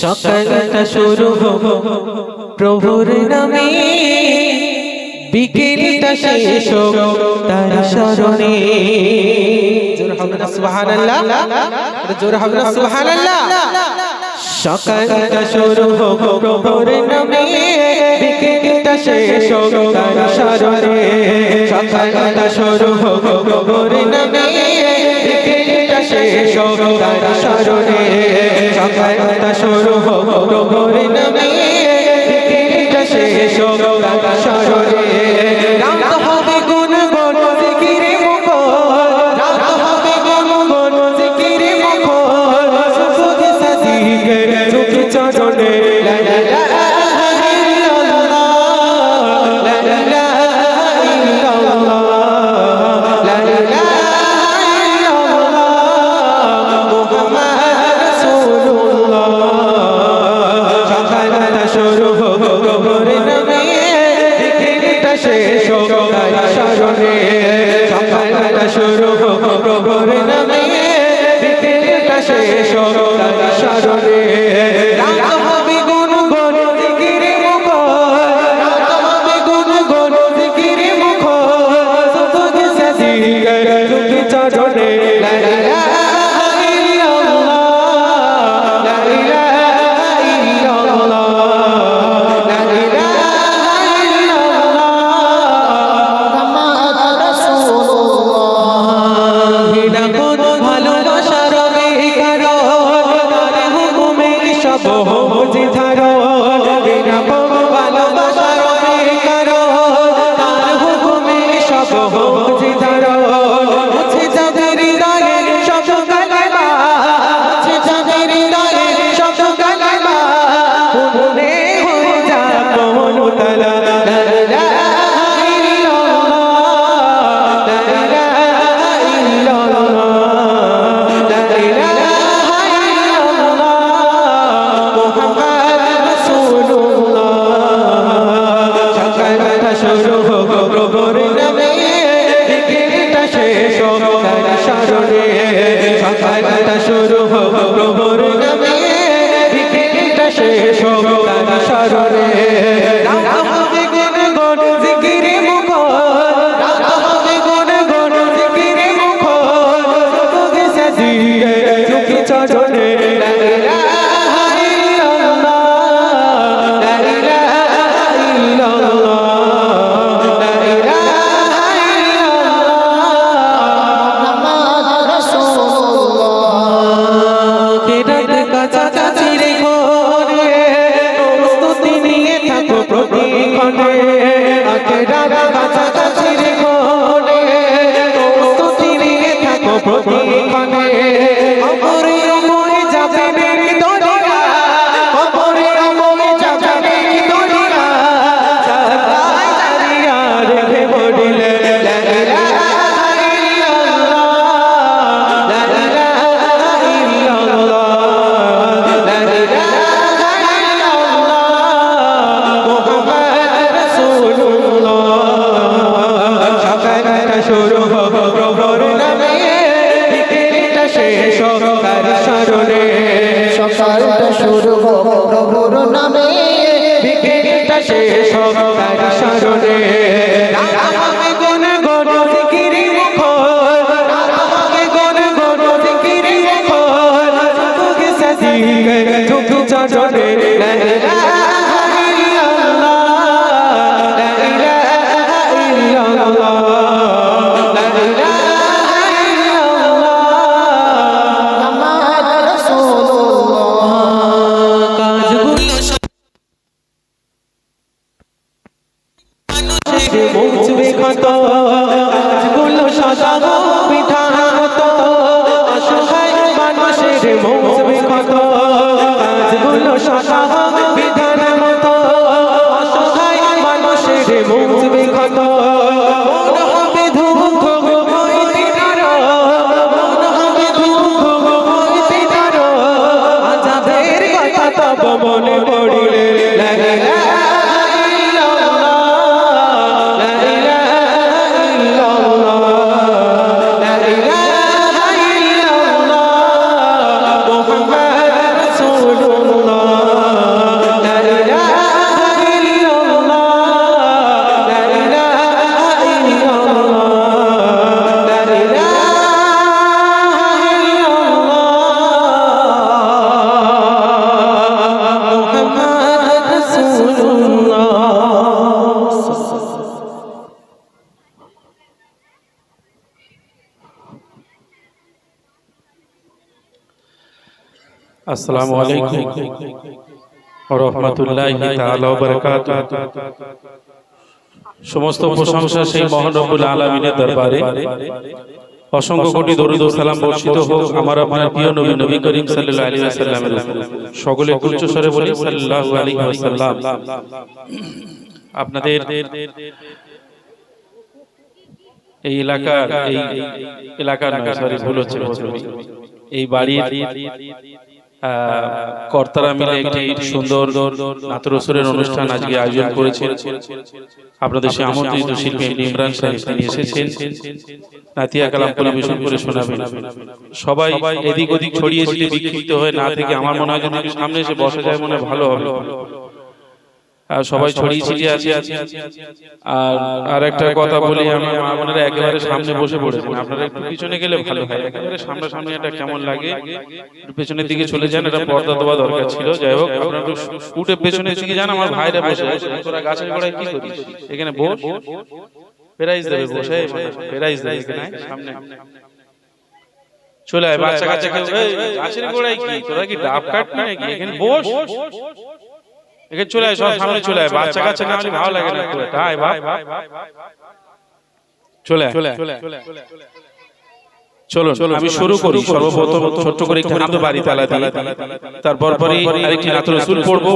সকালটা শুরু হোক প্রভুর নামে, বিকেলটা শেষ হোক তার স্মরণে। জোরে হবে না সুবহানাল্লাহ, জোরে হবে না সুবহানাল্লাহ। সকালটা শুরু হোক প্রভুর নামে, বিকেলটা শেষ হোক তার স্মরণে। সকালটা শুরু হোক প্রভুর নামে, বিকেলটা শেষ হোক তার স্মরণে। সকালটা শুরু হোক প্রভুর নামে, বিকেলটা শেষ হোক তার স্মরণে। রাত হবে গুনগুন জিকিরে মুখর, রাত হবে গুনগুন জিকিরে মুখর, সুবহ সাদিকে চোখ চরণে। লা ইলাহা ইল্লাল্লাহ, লা ইলাহা ইল্লাল্লাহ, লা ইলাহা ইল্লাল্লাহ, মুহাম্মদ রাসূলুল্লাহ। সকালটা শুরু হোক প্রভুর নামে, বিকেলটা শেষ হোক তার স্মরণে। সকালটা শুরু হোক প্রভুর নামে, বিকেলটা শেষ হোক তার স্মরণে। রাত হবে গুনগুন জিকিরে মুখর, রাত হবে গুনগুন জিকিরে মুখর, সুবহ সাদিকে চোখ চরণে। লা ইলাহা ইল্লাল্লাহ, লা ইলাহা ইল্লাল্লাহ, লা ইলাহা ইল্লাল্লাহ, মুহাম্মদ রাসূলুল্লাহ। হিনাকুন ভালোবাসার বিকারণ, তার হুকুমে সব বুঝি ধারণ। হিনাকুন ভালোবাসার বিকারণ, তার হুকুমে সব বুঝি ধারণ। মুছে যাবে হৃদয়ে সব কালিমা, মুছে যাবে হৃদয়ে সব কালিমা, মনে হয়ে যাবে মনতলা। লা ইলাহা ইল্লাল্লাহ, লা ইলাহা ইল্লাল্লাহ, লা ইলাহা ইল্লাল্লাহ, মুহাম্মদ রাসূলুল্লাহ। সকালটা শুরু হোক প্রভুর নামে, বিকেলটা শেষ হোক তার স্মরণে। সকালটা শুরু হোক প্রভুর নামে, বিকেলটা শেষ হোক তার স্মরণে। রাত হবে গুনগুন জিকিরে মুখর, রাত হবে গুনগুন জিকিরে মুখর, সুবহ সাদিকে চোখ চরণে। লা ইলাহা ইল্লাল্লাহ, লা ইলাহা ইল্লাল্লাহ, লা ইলাহা ইল্লাল্লাহ, মুহাম্মদ রাসূলুল্লাহ। কেরাত কাছাকাছি রেখো রে, প্রস্তুতি নিয়ে থাকো প্রতিক্ষণে। কেরাত কাছাকাছি রেখো রে, প্রস্তুতি নিয়ে থাকো প্রতিক্ষণে। কবরে মরে যাবে নেকি দরিয়া, কবরে মরে যাবে নেকি দরিয়া, জাগায় দাঁড়িয়া রেখে পড়িলে। লা ইলাহা ইল্লাল্লাহ, লা ইলাহা ইল্লাল্লাহ, লা ইলাহা ইল্লাল্লাহ, মুহাম্মদ রাসূলুল্লাহ। সকালটা শুরু হোক প্রভুর নামে, বিকেলটা শেষ হোক তার স্মরণে। সকালটা শুরু হোক প্রভুর নামে, বিকেলটা শেষ হোক তার স্মরণে। রাত হবে গুনগুন জিকিরে মুখর, রাত হবে গুনগুন জিকিরে মুখর, সুবহ সাদিকে চোখ চরণে। লা ইলাহা ইল্লাল্লাহ, লা ইলাহা ইল্লাল্লাহ, লা ইলাহা ইল্লাল্লাহ, মুহাম্মদ রাসূলুল্লাহ। কাজগুলো মানুষের মুছবে ক্ষত, কাজগুলো সাজাবো বিধান মতো, অসহায় মানুষের মুছবে ক্ষত, কাজগুলো সাজাবো বিধান মতো, অসহায় মানুষের মুছবে ক্ষত। মন হবে ধুক হইতে নারো, মন হবে ধুক হইতে নারো, আযাবের কথা তব মনে পড়িলে। লা ইলাহা ইল্লাল্লাহ, লা ইলাহা ইল্লাল্লাহ, লা ইলাহা ইল্লাল্লাহ, মুহাম্মদ রাসূলুল্লাহ। আসসালামু আলাইকুম ওয়া রাহমাতুল্লাহি তাআলা ওয়া বারাকাতুহু। সমস্ত প্রশংসা সেই মহান রব্বুল আলামিনের দরবারে, অসংখ্য কোটি দরুদ ও সালাম বর্ষিত হোক আমার আপনার প্রিয় নবী নবী করিম সাল্লাল্লাহু আলাইহি ওয়াসাল্লামের উপর। সকলে উচ্চ স্বরে বলি সাল্লাল্লাহু আলাইহি ওয়াসাল্লাম। আপনাদের এই এলাকার নয়, সরি ভুল হচ্ছে, এই বাড়ির কর্তারা মিলে একটি সুন্দর নাত রসুলের অনুষ্ঠান আজকে আয়োজন করেছেন। আপনাদের সে আমন্ত্রিত শিল্পী ইমরান সাহেব তিনি এসেছেন, নাতিয়া কালাম পরিবেশন করে শোনাবেন। সবাই এদিক ওদিক ছড়িয়ে ছিটিয়ে বিক্ষিপ্ত হয়ে না থেকে আমার মনে হয় যদি সামনে এসে বসা যায় মনে ভালো হবে। আর সবাই ছড়িয়ে ছিটিয়ে আছে। আর একটা কথা বলি, আমি মা বোনেরা একেবারে সামনে বসে পড়েছেন, আপনারা একটু পিছনে গেলে ভালো হয়। একেবারে সামনাসামনি এটা কেমন লাগে, পেছনের দিকে চলে যান, এটা পর্দা দেওয়া দরকার ছিল। যাই হোক, আপনারা একটু উঠে পেছনের দিকে যান। আমার ভাইরা বসে তোরা গাছের গোড়ায় কি করিস, এখানে বস, প্রাইজ দেবে, বসে প্রাইজ দেবে এখানে সামনে চলে আয়। বাচ্চা কাচ্চা কেউ গাছের গোড়ায় কি, তোরা কি ডাব কাটবি নাকি, এখানে বস, এখানে চলে আয়, সব সামনে চলে আয়। বাচ্চা কাচ্চা না হলে ভালো লাগে না, চলো আমি শুরু করি। সর্বপ্রথম ছোট্ট করে একটু বাড়ি তালা দিই, তারপর আরেকটি নাত রাসূল পড়বো।